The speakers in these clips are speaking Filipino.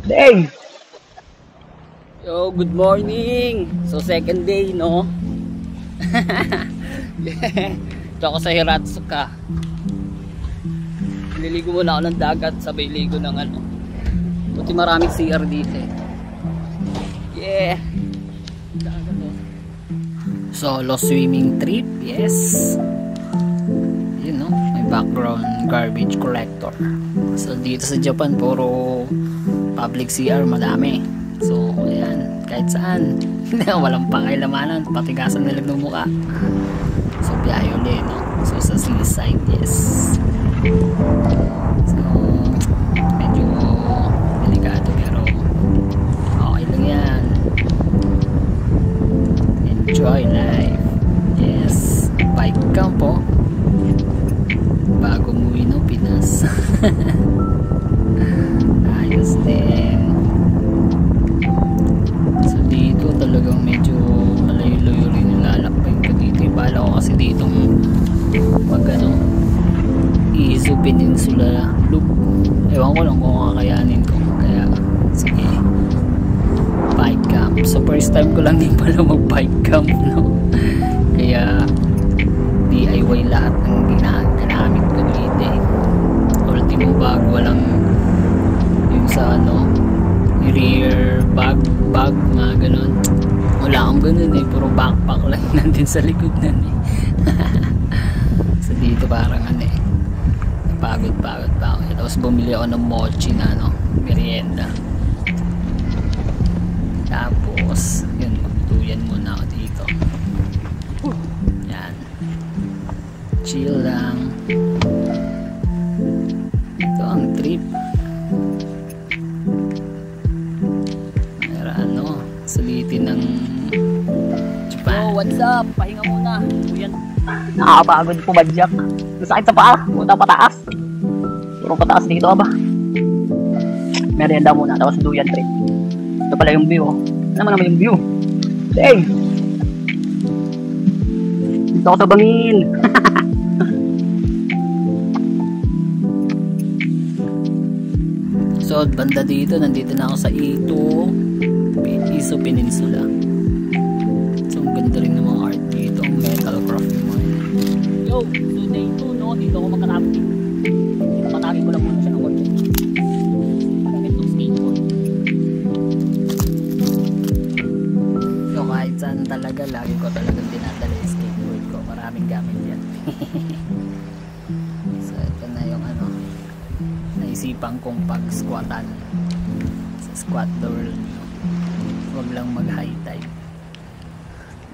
Dang! Yo, good morning! So, second day, no? Yeah. Tsaka sa Hiratsuka. Nililigo muna ako ng dagat, sabay ligo ng ano. Buti maraming CR dito eh. Yeah! Solo swimming trip, yes! Yun, no? May background garbage collector. So, dito sa Japan, puro public CR, madami. So, ayan, kahit saan. Walang pakilamanan, patigasan na lang ng mukha. So, biyahe ulit, no? So, sa seaside, yes. So, medyo delikado, pero okay lang yan. Enjoy life. Yes. Bike camp po. Bago umuwi ng Pinas. Ayos din. So dito talagang medyo malayo-layo rin yung lalakbay ko dito. Bala ko kasi dito mag ano, Izu Peninsula Loop. Ewan ko lang kung kakayanin ko. Kaya sige, bike camp. So first time ko lang din pala mag bike camp, no? Kaya DIY lahat ng ginamit ko dito eh. Ultimo bag, walang yung sa ano, rear bag, mga ganun. Wala akong ganun eh, puro backpack lang nandun sa likod nun eh. So dito parang ano eh, pagod pa ako. Tapos bumili ako ng mochi na ano, merienda. Tapos yun, magtuyan muna ako dito. Yan, chill lang. Ito ang trip. Ano, sulitin ng Japan. Oh, what's up? Pahinga muna. Uyan. Nakakapagod po badyak. Masakit sa paa. Punta pataas. Puro pataas dito ba? Merienda muna. Tapos duyan trip. Ito pala yung view. Ano naman yung view? Dang! Dito ako sa bangin. So, banda dito. Nandito na ako sa Izu Peninsula. So, ang ganda rin ng mga art dito. Metal craft yung mga. Yo! So, day 2, no? Dito ako magka-rafting. Patagin ko lang muna siya ng konti. Magamit itong skateboard. So, kahit saan talaga, lagi ko talagang dinadala yung skateboard ko. Maraming gamit yan. So, ito na yung ano, naisipan kong pag-squatan sa squat door. Huwag lang mag high tide.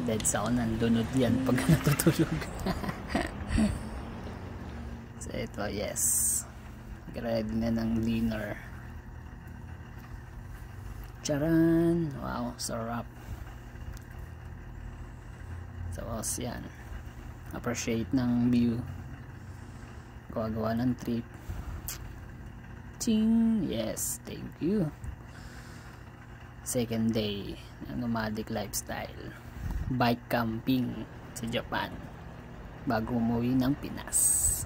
Dead sa ako, nandunod yan pag natutulog. So ito, yes, ready na ng dinner. Charan! Wow, sarap. So yan, appreciate ng view, gagawa ng trip. Ching! Yes, thank you. Second day ng nomadic lifestyle, bike camping sa Japan bago umuwi ng Pinas.